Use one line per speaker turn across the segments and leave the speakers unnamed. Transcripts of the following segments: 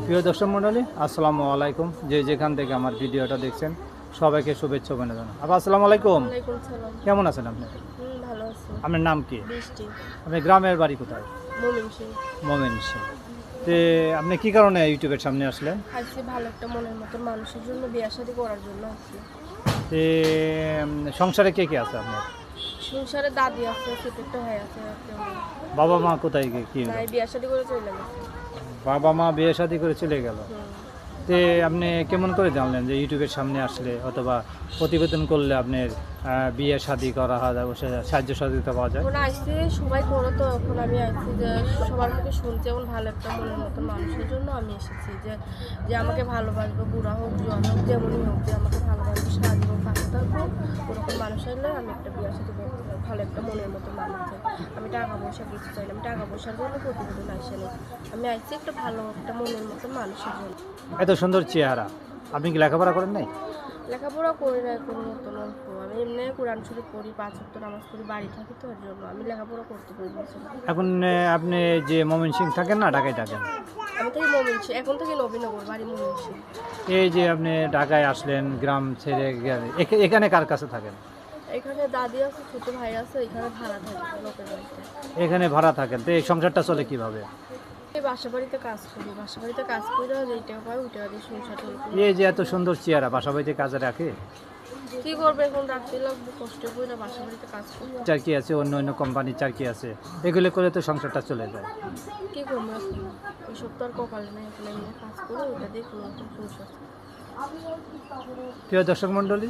প্রিয় দর্শক মণ্ডলী, আসসালামু আলাইকুম। যে যেখান থেকে আমার ভিডিওটা দেখছেন সবাইকে শুভেচ্ছা অভিনন্দন। আপা আসসালামু আলাইকুম।
ওয়ালাইকুম সালাম।
কেমন আছেন আপনি?
ভালো আছি।
আপনার নাম কি?
বৃষ্টি।
আপনার গ্রামের বাড়ি কোথায়?
ময়মনসিংহ।
ময়মনসিংহ। তে আপনি কি কারণে ইউটিউবের সামনে আসলেন?
আজকে ভালো একটা মনের মতো মানুষের জন্য বিয়ে শাদী করার জন্য আসছি।
তে সংসারে কে কে আছে আপনার?
সংসারে দাদি আছে, ছোট একটা ভাই আছে, কেউ নেই।
বাবা মা কোথায় কি?
নাই, বিয়ে শাদী করে চলে গেছে।
বাবা মা বিয়ে শাদী করে চলে গেল।
হুম।
তে আপনি কেমন করে জানলেন যে ইউটিউবের সামনে আসলে অথবা প্রতিবেদন করলে আপনার বিয়ে শাদী করা হয়, সাহায্য সহযোগিতা পাওয়া যায়?
এখন আসছে সবাই করো, তো এখন আমি আসছি যে সবার মুখে শুনছি এমন ভালো একটা মনের মতো মানুষের জন্য আমি এসেছি, যে যে আমাকে ভালোবাসবো, বুড়া হোক জোয়ান হোক যেমনই হোক, যে আমাকে ভালোবাসবো, সাজবো, পাশে থাকবো, ওরকম মানুষ আসলে আমি একটা বিয়ে শাদী করতে চাই। ভালো একটা মনের মতো মানুষ চাই। আমি টাকা পয়সা কিছু চাই না, আমি টাকা পয়সার জন্য প্রতিবেদন আসেনি, আমি আসছি একটা ভালো একটা মনের মতো মানুষের জন্য।
এত সুন্দর চেহারা, আপনি কি লেখাপড়া করেন নাই?
লেখাপড়া করি না কোনো মতন অল্প, আমি এমনি কোরআন শরীফ পড়ি, 5 ওয়াক্ত নামাজ পড়ি, বাড়ি থাকি, তো এর জন্য আমি লেখাপড়া করতে পারি না।
এখন আপনি যে ময়মনসিংহ থাকেন না ঢাকায় থাকেন?
আমি থাকি ময়মনসিংহ, এখন থেকে নবীনগর, বাড়ি ময়মনসিংহ।
এই যে আপনি ঢাকায় আসলেন গ্রাম ছেড়ে এখানে কার কাছে থাকেন?
এখানে দাদি আছে, ছোট ভাই আছে, এখানে ভাড়া থাকে লোকের বাড়িতে।
এখানে ভাড়া থাকেন, তো এই সংসারটা চলে কিভাবে?
এই বাসা বাড়িতে কাজ করি, বাসা বাড়িতে কাজ করে যেই টাকা পাই ওই টাকা দিয়ে সংসার চলে।
এই যে এত সুন্দর চেহারা বাসা বাড়িতে কাজে রাখে?
কি করবে, এখন রাখতে লাগবে, কষ্ট করে না, বাসা বাড়িতে কাজ করি।
চাকরি আছে, অন্য অন্য কোম্পানির চাকরি আছে, এগুলো করে তো সংসারটা চলে যায়।
কি করবো এখন, ওই সব তো আর কপালে নেই, এখন এমনি কাজ করে ওইটা দিয়ে কোনো রকম সংসার।
প্রিয় দর্শক মণ্ডলী,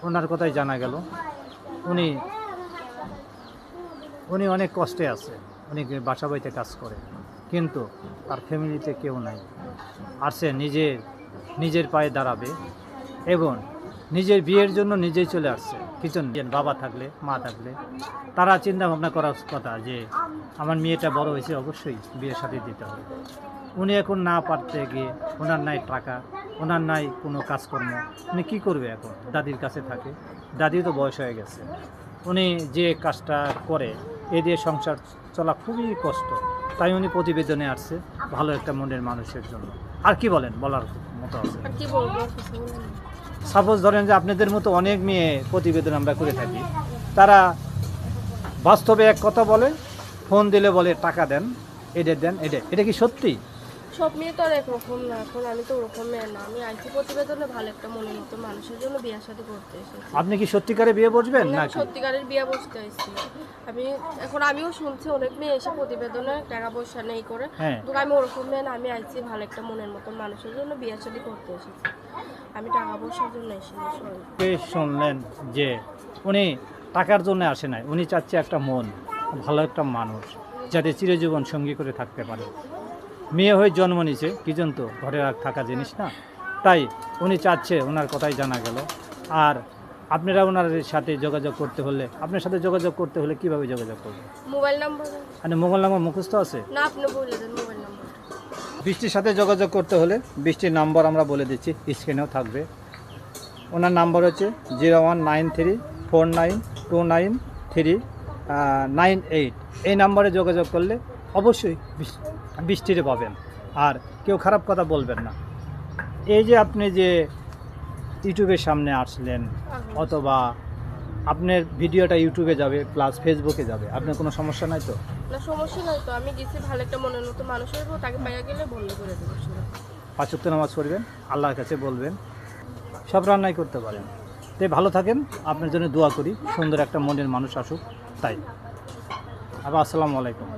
ওনার কথাই জানা গেল উনি উনি অনেক কষ্টে আছে, উনি বাসা বাড়িতে কাজ করে, কিন্তু তার ফ্যামিলিতে কেউ নাই। আসছে নিজের পায়ে দাঁড়াবে এবং নিজের বিয়ের জন্য নিজেই চলে আসছে। কিছু বাবা থাকলে মা থাকলে তারা চিন্তা ভাবনা করার কথা যে আমার মেয়েটা বড় হয়েছে, অবশ্যই বিয়ের সাথে দিতে হবে। উনি এখন না পারতে গিয়ে, ওনার নাই টাকা, ওনার নাই কোনো কাজকর্ম, উনি কী করবে? এখন দাদির কাছে থাকে, দাদিও তো বয়স হয়ে গেছে। উনি যে কাজটা করে এ দিয়ে সংসার চলা খুবই কষ্ট, তাই উনি প্রতিবেদনে আসছে ভালো একটা মনের মানুষের জন্য। আর কি বলেন, বলার মতো আছে?
আর কি বলবো, আর কিছু বলবো না।
সাপোজ ধরেন যে আপনাদের মতো অনেক মেয়ে প্রতিবেদন আমরা করে থাকি, তারা বাস্তবে এক কথা বলে, ফোন দিলে বলে টাকা দেন, এটা দেন, এটা কি সত্যি?
সব মেয়ে তো আর একরকম না, এখন আমি তো ওরকম মেয়ে না, আমি আইসি প্রতিবেদনে ভালো একটা মনের মতো মানুষের জন্য বিয়ে শাদী করতে এসেছি।
আপনি কি সত্যিকারে বিয়ে বসবেন
আমি
নাকি?
সত্যিকারের বিয়ে বসতে আইসি। আমিও শুনছি অনেক মেয়ে এসে প্রতিবেদনে টাকা পয়সা নেই করে,
হ্যাঁ।
কিন্তু আমি ওরকম মেয়ে না, আমি আইসি ভালো একটা মনের মতো মানুষের জন্য বিয়ে শাদী করতে এসেছি, আমি টাকা পয়সার জন্য এসেছি।
বেশ, শুনলেন যে উনি টাকার জন্য আসে নাই, উনি চাচ্ছে একটা মন, ভালো একটা মানুষ যাতে চিরজীবন সঙ্গী করে থাকতে পারে। মেয়ে হয়ে জন্ম নিছে, কি জানতো ঘরে আর থাকা জিনিস না, তাই উনি চাচ্ছে, ওনার কথাই জানা গেল। আর আপনারা ওনার সাথে যোগাযোগ করতে হলে, আপনার সাথে যোগাযোগ করতে হলে কীভাবে যোগাযোগ করবেন?
মোবাইল নাম্বার
মানে মোবাইল নাম্বার মুখস্থ আছে
না, আপনি বলে দেন মোবাইল নাম্বার।
বৃষ্টির সাথে যোগাযোগ করতে হলে বৃষ্টির নাম্বার আমরা বলে দিচ্ছি, স্ক্রিনেও থাকবে। ওনার নাম্বার হচ্ছে 0193492938। এই নাম্বারে যোগাযোগ করলে অবশ্যই বৃষ্টিরে পাবেন, আর কেউ খারাপ কথা বলবেন না। এই যে আপনি যে ইউটিউবের সামনে আসলেন, অথবা আপনার ভিডিওটা ইউটিউবে যাবে প্লাস ফেসবুকে যাবে, আপনার কোনো সমস্যা নাই তো?
না, সমস্যা নাই তো, আমি গেছি ভালো একটা মনের মতো মানুষের উপর, তাকে পাইয়া গেলে বন্ধ করে দেবো।
5 ওয়াক্ত নামাজ পড়বেন, আল্লাহর কাছে বলবেন, সব রান্নাই করতে পারেন। তাই ভালো থাকেন, আপনার জন্য দোয়া করি সুন্দর একটা মনের মানুষ আসুক। তাই আবার আসসালামু আলাইকুম।